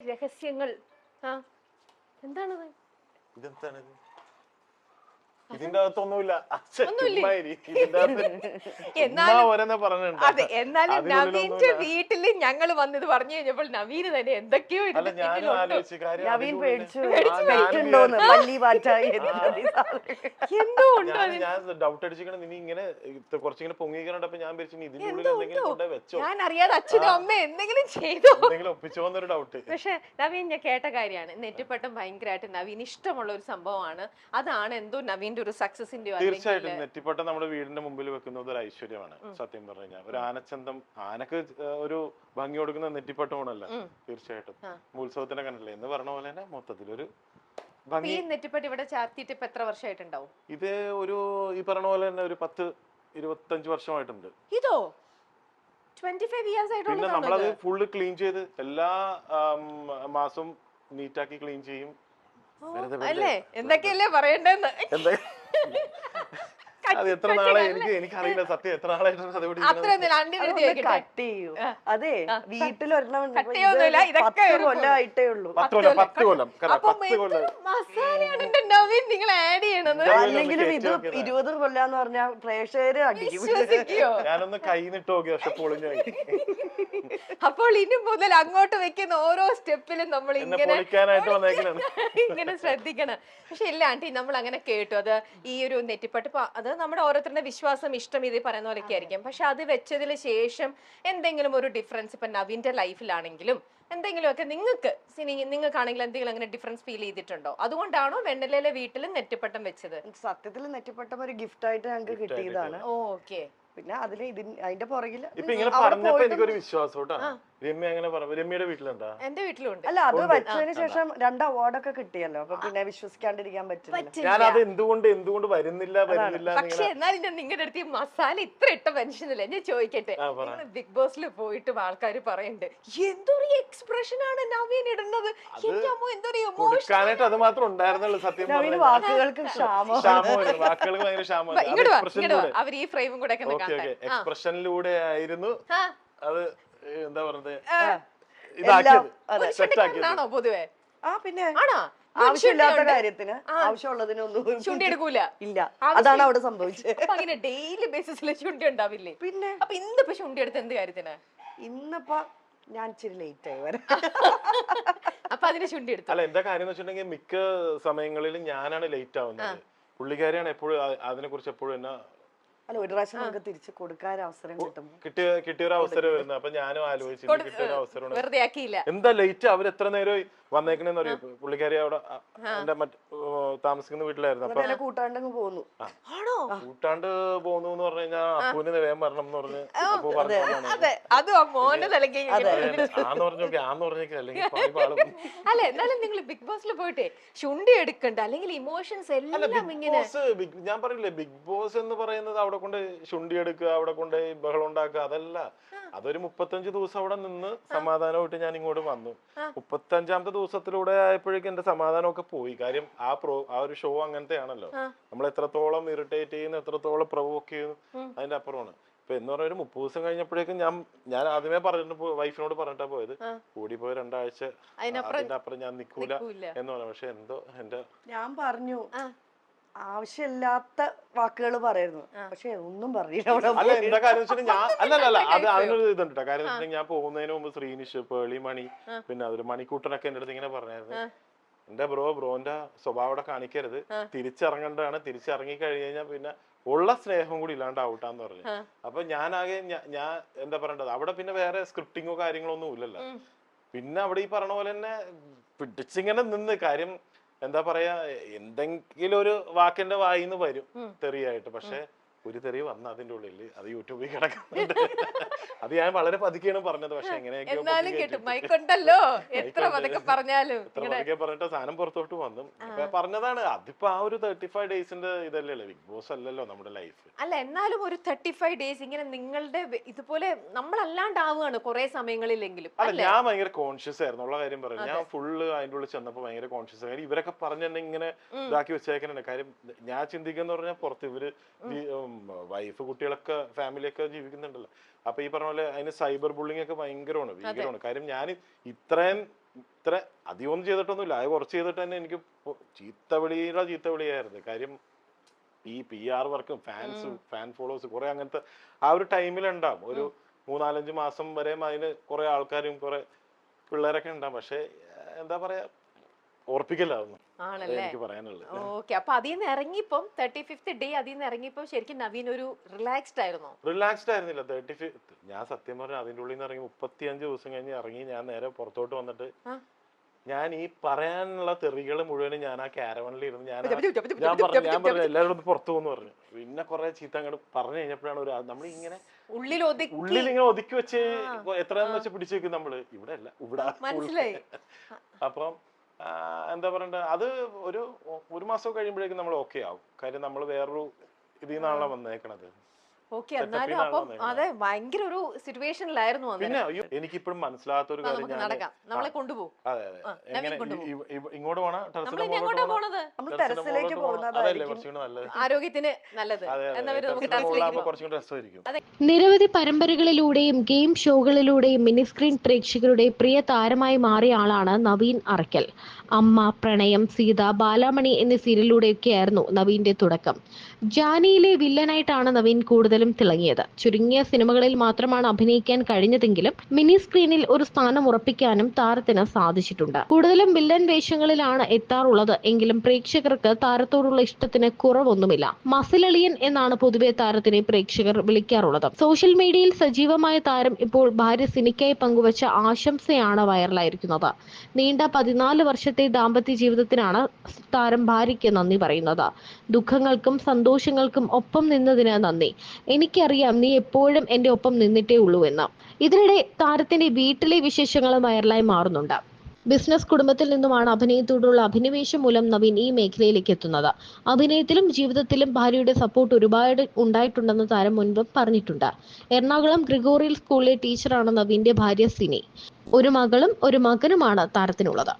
രഹസ്യങ്ങൾ. ആ എന്താണത്? ഇതെന്താണിത്? ഇതിന്റെ അകത്തൊന്നുമില്ല. അതെ, എന്നാലും നവീന്റെ വീട്ടില് ഞങ്ങൾ വന്നത് പറഞ്ഞു കഴിഞ്ഞപ്പോൾ നവീന് തന്നെ എന്തൊക്കെയോ നവീൻ പേടിച്ചു പല്ലി പാറ്റായി എന്തോ ഉണ്ടോ. ഞാൻ ഡൗട്ട് അടിച്ചിരിക്കണം. നീ ഇങ്ങനെ കുറച്ചിങ്ങനെ പൊങ്ങിക്കണ്ടപ്പോ ഞാൻ വിചാരിച്ചു ഇതിന്റെ ഉള്ളിൽ എന്തെങ്കിലും കൊണ്ടേ വെച്ചോ. ഞാൻ അറിയാതെ അച്ഛനും അമ്മ എന്തെങ്കിലും ചെയ്തോ, എന്തെങ്കിലും ഒപ്പിച്ചോന്നൊരു ഡൗട്ട്. പക്ഷെ നവീൻ ഞാൻ കേട്ട കാര്യമാണ്, നെറ്റിപ്പട്ടം ഭയങ്കരമായിട്ട് നവീൻ ഇഷ്ടമുള്ള ഒരു സംഭവമാണ്. അതാണ് എന്തോ നവീന്റെ ഒരു സക്സസിന്റെ. തീർച്ചയായിട്ടും നെറ്റിപ്പട്ടം നമ്മുടെ വീടിന്റെ മുമ്പിൽ വെക്കുന്നത് ഒരു ഐശ്വര്യമാണ്. സത്യം പറഞ്ഞു കഴിഞ്ഞാൽ ഒരു ആനച്ചന്തം, ആനക്ക് ഒരു ഭംഗി കൊടുക്കുന്ന നെറ്റിപ്പട്ടമാണല്ല. തീർച്ചയായിട്ടും ഉത്സവത്തിനെ കണ്ടില്ലേ എന്ന് പറഞ്ഞ പോലെ തന്നെ മൊത്തത്തിലൊരു ഈ നെറ്റിപ്പട്ടം ഇവിടെ ചാർത്തിയിട്ട് ഇപ്പൊ എത്ര വർഷമായിട്ടുണ്ടാവും? ഇത് ഒരു ഈ പറഞ്ഞ പോലെ തന്നെ ഒരു 10-25 വർഷമായിട്ടുണ്ട്. ഇതോ 25 years ആയിട്ടുള്ള. പിന്നെ നമ്മളത് ഫുള്ള് ക്ലീൻ ചെയ്ത് എല്ലാ മാസവും നീറ്റാക്കി ക്ലീൻ ചെയ്യും. അല്ലേ എന്തൊക്കെയല്ലേ പറയണ്ടെന്ന്. അത് എത്ര നാളെ എനിക്കറിയില്ല സത്യം, എത്ര നാളായിട്ടാണ് കട്ട് ചെയ്യൂ. അതെ, വീട്ടിലൊരെണ്ണം കൊല്ലായിട്ടേ ഉള്ളൂ. 10 കൊല്ലം. നിങ്ങൾ ആഡ് ചെയ്യണത്. അല്ലെങ്കിലും ഇത് 20 കൊല്ലാന്ന് പറഞ്ഞാൽ പ്രേക്ഷകര് അടിക്കും. ഞാനൊന്ന് കൈന്നിട്ട് നോക്കി, പക്ഷെ പൊളിഞ്ഞു. അപ്പോൾ ഇനി മുതൽ അങ്ങോട്ട് വെക്കുന്ന ഓരോ സ്റ്റെപ്പിലും നമ്മൾ ഇങ്ങനെ ശ്രദ്ധിക്കണം. പക്ഷെ ഇല്ല ആന്റി, നമ്മൾ അങ്ങനെ കേട്ടു. അത് ഈ ഒരു നെറ്റിപ്പട്ട് അത് നമ്മുടെ ഓരോരുത്തരുടെ വിശ്വാസം, ഇഷ്ടം, ഇത് പറയുന്ന പോലെയൊക്കെ ആയിരിക്കും. പക്ഷെ അത് വെച്ചതിന് ശേഷം എന്തെങ്കിലും ഒരു ഡിഫറൻസ് ഇപ്പൊ നവീന്റെ ലൈഫിലാണെങ്കിലും എന്തെങ്കിലുമൊക്കെ നിങ്ങൾക്കാണെങ്കിൽ എന്തെങ്കിലും അങ്ങനെ ഡിഫറൻസ് ഫീൽ ചെയ്തിട്ടുണ്ടോ? അതുകൊണ്ടാണോ വെണ്ണലയിലെ വീട്ടിൽ നെറ്റിപ്പട്ടം വെച്ചത്? സത്യത്തിൽ നെറ്റിപ്പട്ടം ഒരു ഗിഫ്റ്റ് ആയിട്ട് ഞങ്ങൾക്ക് കിട്ടിയതാണ്. ഓക്കെ. പിന്നെ അതില് അതിന്റെ പുറകില് ഇപ്പൊ ഇങ്ങനെ പറഞ്ഞപ്പോ എനിക്കൊരു വിശ്വാസം കേട്ടോ. രമ്യ അങ്ങനെ പറഞ്ഞു. രമ്യയുടെ വീട്ടിലുണ്ടാ? എന്റെ വീട്ടിലുണ്ട്. അല്ല, അത് വെച്ചതിന് ശേഷം 2 അവാർഡൊക്കെ കിട്ടിയല്ലോ. അപ്പൊ പിന്നെ വിശ്വസിക്കാണ്ടിരിക്കാൻ പറ്റില്ല. ഞാൻ അത് എന്തുകൊണ്ട് വരുന്നില്ല. പക്ഷെ എന്നാലും ഞാൻ നിങ്ങളുടെ അടുത്ത് മസാല ഇത്ര ഇട്ട മനുഷ്യനല്ലേ ഞാൻ ചോദിക്കട്ടെ. ബിഗ് ബോസിൽ പോയിട്ട് ആൾക്കാർ പറയുന്നുണ്ട് എന്തൊരു എക്സ്പ്രഷൻ ആണ് നവീൻ ഇടുന്നത്, എന്തൊരു ഇമോഷൻ. അത് മാത്രം ഉണ്ടായിരുന്നുള്ളൂ സത്യം. വാക്കുകൾക്ക് വാക്കുകൾക്ക് ഭയങ്കര ക്ഷാമം. അവർ ഈ ഫ്രെയിമും കൂടെ എക്സ്പ്രഷനിലൂടെ ആയിരുന്നു അത്. എന്താ പറഞ്ഞത്, ആണോ പൊതുവെ? പിന്നെ ആവശ്യമില്ലാത്ത കാര്യത്തിന് ആവശ്യമുള്ളതിനൊന്നും ചുണ്ടിയെടുക്കൂല. ഇല്ല, അതാണ് അവിടെ സംഭവിച്ചത്. അങ്ങനെ ഡെയിലി ബേസിസിൽ ചുണ്ടി ഉണ്ടാവില്ലേ? പിന്നെ അപ്പൊ ഇന്നിപ്പോ ചുണ്ടി എടുത്ത് എന്ത് കാര്യത്തിന്? ഇന്നിപ്പോ ഞാൻ ഇച്ചിരി ലേറ്റ് ആയി വരാം. അപ്പൊ അതിന് ചുണ്ടി എടുത്തു. അല്ല, എന്താ കാര്യം എന്ന് വെച്ചിട്ടുണ്ടെങ്കിൽ മിക്ക സമയങ്ങളിലും ഞാനാണ് ലേറ്റ് ആവുന്നത്. പുള്ളിക്കാരിയാണ് എപ്പോഴും അതിനെ കുറിച്ച് എപ്പോഴും എന്നാ. അല്ല, ഒരു പ്രാവശ്യം നമുക്ക് തിരിച്ചു കൊടുക്കാൻ അവസരം കിട്ടിയൊരു അവസരം വരുന്നത്. അപ്പൊ ഞാനും ആലോചിച്ചു കിട്ടിയൊരു അവസരം. എന്താ ലേറ്റ്, അവർ എത്ര നേരം വന്നേക്കണെന്ന് അറിയാം. പുള്ളിക്കാരി അവിടെ എന്റെ താമസിക്കുന്ന വീട്ടിലായിരുന്നു. അപ്പൊ കൂട്ടാണ്ട് പോകുന്നു. കൂട്ടാണ്ട് പോകുന്നു എന്ന് പറഞ്ഞു കഴിഞ്ഞാൽ അപ്പൂന് വേഗം വരണം എന്ന് പറഞ്ഞ് അപ്പൂ അല്ല, എന്നാലും നിങ്ങൾ ബിഗ് ബോസിൽ പോയിട്ടേ ചുണ്ടി എടുക്കണ്ട, അല്ലെങ്കിൽ ഇമോഷൻസ് എല്ലാം ഇങ്ങനെ. ഞാൻ പറയില്ലേ, ബിഗ് ബോസ് എന്ന് പറയുന്നത് അവിടെ കൊണ്ട് ചുണ്ടി എടുക്കുക, അവിടെ കൊണ്ട് ബഹളം ഉണ്ടാക്കുക, അതല്ല. അതൊരു 35 ദിവസം അവിടെ നിന്ന് സമാധാനമായിട്ട് ഞാൻ ഇങ്ങോട്ട് വന്നു. 35ാമത്തെ ദിവസത്തിലൂടെ ആയപ്പോഴേക്കും എന്റെ സമാധാനമൊക്കെ പോയി. കാര്യം ആ ഒരു ഷോ അങ്ങനത്തെ ആണല്ലോ. നമ്മൾ എത്രത്തോളം ഇറിറ്റേറ്റ് ചെയ്യുന്നു, എത്രത്തോളം പ്രൊവോക്ക് ചെയ്യുന്നു, അതിന്റെ അപ്പുറമാണ്. ഇപ്പൊ എന്ന് പറഞ്ഞ ഒരു 30 ദിവസം കഴിഞ്ഞപ്പോഴേക്കും ഞാൻ ആദ്യമേ വൈഫിനോട് പറഞ്ഞിട്ടാ പോയത്, കൂടിപ്പോയി 2 ആഴ്ച അതിന്റെ അപ്പുറം ഞാൻ നിക്കൂല എന്ന് പറഞ്ഞു. പക്ഷെ എന്തോ ഞാൻ പറഞ്ഞു ആവശ്യമില്ലാത്ത വാക്കുകൾ പറയുന്നു, പക്ഷെ ഒന്നും പറഞ്ഞില്ല. അല്ല, എന്താ കാര്യം വെച്ചിട്ടുണ്ടെങ്കിൽ അല്ലല്ല അത് അതിനൊരു ഇതുണ്ട്. കാര്യം വെച്ചിട്ടുണ്ടെങ്കിൽ ഞാൻ പോകുന്നതിന് മുമ്പ് ശ്രീനിഷ്, പേളി മണി, പിന്നെ അതൊരു മണിക്കൂട്ടനൊക്കെ എന്റെ അടുത്ത് ഇങ്ങനെ പറഞ്ഞായിരുന്നു, എന്റെ ബ്രോന്റെ സ്വഭാവം അവിടെ കാണിക്കരുത്, തിരിച്ചിറങ്ങേണ്ടതാണ്, തിരിച്ചിറങ്ങി കഴിഞ്ഞ് കഴിഞ്ഞാൽ പിന്നെ ഉള്ള സ്നേഹം കൂടി ഇല്ലാണ്ട് ഔട്ടാന്ന് പറഞ്ഞു. അപ്പൊ ഞാനാകെ ഞാൻ എന്താ പറയേണ്ടത്, അവിടെ പിന്നെ വേറെ സ്ക്രിപ്റ്റിങ്ങോ കാര്യങ്ങളോ ഒന്നും ഇല്ലല്ലോ. പിന്നെ അവിടെ ഈ പറഞ്ഞ പോലെ തന്നെ പിടിച്ചിങ്ങനെ നിന്ന് കാര്യം എന്താ പറയാ, എന്തെങ്കിലും ഒരു വാക്കിന്റെ വായിന്ന് വരും തെറിയായിട്ട്. പക്ഷെ ഒരു തെറി വന്ന അതിന്റെ ഉള്ളിൽ അത് യൂട്യൂബിൽ കിടക്കുന്നുണ്ട്. അത് ഞാൻ വളരെ പതുക്കെയാണ് പറഞ്ഞത്. പക്ഷെ എങ്ങനെയൊക്കെയോ പറഞ്ഞിട്ട് സാധനം പുറത്തോട്ട് വന്നു. പറഞ്ഞതാണ് അതിപ്പോ ആ ഒരു 35 ഡേയ്സിന്റെ ഇതല്ലേ, ബിഗ് ബോസ് അല്ലല്ലോ നമ്മുടെ ലൈഫ്. അല്ല, എന്നാലും ഒരു 35 ഡേയ്സ് ഇങ്ങനെ നിങ്ങളുടെ ഇതുപോലെ നമ്മളല്ലാണ്ടാവുകയാണ് കുറെ സമയങ്ങളിലെങ്കിലും. അല്ല, ഞാൻ ഭയങ്കര കോൺഷ്യസ് ആയിരുന്നു ഉള്ള കാര്യം പറഞ്ഞു. ഞാൻ ഫുള്ള് അതിന്റെ ഉള്ളിൽ ചെന്നപ്പോ ഭയങ്കര കോൺഷ്യസ് ആയി. ഇവരൊക്കെ പറഞ്ഞ ഇങ്ങനെ ഇതാക്കി വെച്ചേക്കണേ. കാര്യം ഞാൻ ചിന്തിക്കുന്ന പറഞ്ഞാൽ പുറത്ത് ഇവര് വൈഫ്, കുട്ടികളൊക്കെ, ഫാമിലിയൊക്കെ ജീവിക്കുന്നുണ്ടല്ലോ. അപ്പൊ ഈ പറഞ്ഞ പോലെ അതിന് സൈബർ ബുള്ളിങ് ഒക്കെ ഭയങ്കരമാണ്, ഭീകരമാണ്. കാര്യം ഞാൻ ഇത്രയും ഇത്ര അധികമൊന്നും ചെയ്തിട്ടൊന്നുമില്ല, അത് കുറച്ച് ചെയ്തിട്ട് തന്നെ എനിക്ക് ചീത്തവിളിയായിരുന്നു. കാര്യം ഈ PR വർക്കും ഫാൻ ഫോളോവേഴ്സ് കുറെ അങ്ങനത്തെ ആ ഒരു ടൈമിലുണ്ടാവും. ഒരു 3-4-5 മാസം വരെ അതിന് കുറെ ആൾക്കാരും കുറെ പിള്ളേരൊക്കെ ഉണ്ടാവും. പക്ഷെ എന്താ പറയാ, ഓർപ്പിക്കലാവുന്നു എനിക്ക് പറയാനുള്ളത്. ഓക്കെ, അപ്പൊ അതിൽ നിന്ന് ഇറങ്ങിയപ്പം 35th ഡേ അതിൽ നിന്ന് ഇറങ്ങിയപ്പോ ശരിക്കും നവീൻ ഒരു റിലാക്സ്ഡ് ആയിരുന്നു? റിലാക്സ്ഡ് ആയിരുന്നില്ല. 35 ഞാൻ സത്യം പറഞ്ഞ അതിൻ്റെ ഉള്ളിൽ നിന്ന് ഇറങ്ങി 35 ദിവസം കഴിഞ്ഞ് ഇറങ്ങി ഞാൻ നേരെ പുറത്തോട്ട് വന്നിട്ട് ഞാൻ ഈ പറയാനുള്ള തെറികൾ മുഴുവനും ഞാൻ ആ ക്യാരവണിൽ ഇരുന്ന് ഞാൻ പറഞ്ഞു എല്ലാവരും ഒന്ന് പുറത്തു പോകുന്നു പറഞ്ഞു. പിന്നെ കുറെ ചീത്ത അങ്ങോട്ട് പറഞ്ഞു കഴിഞ്ഞപ്പോഴാണ് ഒരു നമ്മളിങ്ങനെ ഉള്ളിൽ ഇങ്ങനെ ഒതുക്കി വെച്ച് എത്രയെന്ന് വെച്ച് പിടിച്ചു വെക്കും നമ്മള്. ഇവിടെ അല്ല, ഇവിടെ. അപ്പം എന്താ പറയണ്ട, അത് ഒരു മാസം കഴിയുമ്പോഴേക്കും നമ്മൾ ഓക്കെ ആവും. കാര്യം നമ്മൾ വേറൊരു ഇതിൽ നിന്നാണല്ലോ വന്നേക്കണത്. ഓക്കെ, എന്നാലും അപ്പം അതെ ഭയങ്കര ഒരു സിറ്റുവേഷനിലായിരുന്നു. പിന്നെ എനിക്കിപ്പോഴും മനസ്സിലാത്ത ഒരു കാര്യം, നമ്മളെ കൊണ്ടുപോകും. അതെ എങ്ങനെ ഇങ്ങോട്ട് പോണ ആരോഗ്യത്തിന് നല്ലത്. നിരവധി പരമ്പരകളിലൂടെയും ഗെയിം ഷോകളിലൂടെയും മിനി സ്ക്രീൻ പ്രേക്ഷകരുടെ പ്രിയ താരമായി മാറിയ ആളാണ് നവീൻ അറക്കൽ. അമ്മ, പ്രണയം, സീത, ബാലാമണി എന്നീ സീരിയലിലൂടെയൊക്കെയായിരുന്നു നവീന്റെ തുടക്കം. ജാനിയിലെ വില്ലനായിട്ടാണ് നവീൻ കൂടുതലും തിളങ്ങിയത്. ചുരുങ്ങിയ സിനിമകളിൽ മാത്രമാണ് അഭിനയിക്കാൻ കഴിഞ്ഞതെങ്കിലും മിനി സ്ക്രീനിൽ ഒരു സ്ഥാനം ഉറപ്പിക്കാനും താരത്തിന് സാധിച്ചിട്ടുണ്ട്. കൂടുതലും വില്ലൻ വേഷങ്ങളിലാണ് എത്താറുള്ളത് എങ്കിലും പ്രേക്ഷകർക്ക് താരത്തോടുള്ള ഇഷ്ടത്തിന് കുറവൊന്നുമില്ല. മസിലളിയൻ എന്നാണ് പൊതുവെ താരത്തിനെ പ്രേക്ഷകർ വിളിക്കാറുള്ളത്. സോഷ്യൽ മീഡിയയിൽ സജീവമായ താരം ഇപ്പോൾ ഭാര്യ സിനിക്കായി പങ്കുവച്ച ആശംസയാണ് വൈറലായിരിക്കുന്നത്. നീണ്ട 14 വർഷത്തെ ദാമ്പത്യ ജീവിതത്തിനാണ് താരം ഭാര്യയ്ക്ക് നന്ദി പറയുന്നത്. ദുഃഖങ്ങൾക്കും സന്തോഷങ്ങൾക്കും ഒപ്പം നിന്നതിന് നന്ദി. എനിക്കറിയാം നീ എപ്പോഴും എന്റെ ഒപ്പം നിന്നിട്ടേ ഉള്ളൂ എന്ന്. ഇതിനിടെ താരത്തിന്റെ വീട്ടിലെ വിശേഷങ്ങളും വൈറലായി മാറുന്നുണ്ട്. ബിസിനസ് കുടുംബത്തിൽ നിന്നുമാണ് അഭിനയത്തോടുള്ള അഭിനിവേശം മൂലം നവീൻ ഈ മേഖലയിലേക്ക് എത്തുന്നത്. അഭിനയത്തിലും ജീവിതത്തിലും ഭാര്യയുടെ സപ്പോർട്ട് ഒരുപാട് ഉണ്ടായിട്ടുണ്ടെന്ന് താരം മുൻപും പറഞ്ഞിട്ടുണ്ട്. എറണാകുളം ഗ്രിഗോറിയൽ സ്കൂളിലെ ടീച്ചറാണ് നവീന്റെ ഭാര്യ സിനി. ഒരു മകളും ഒരു മകനുമാണ് താരത്തിനുള്ളത്.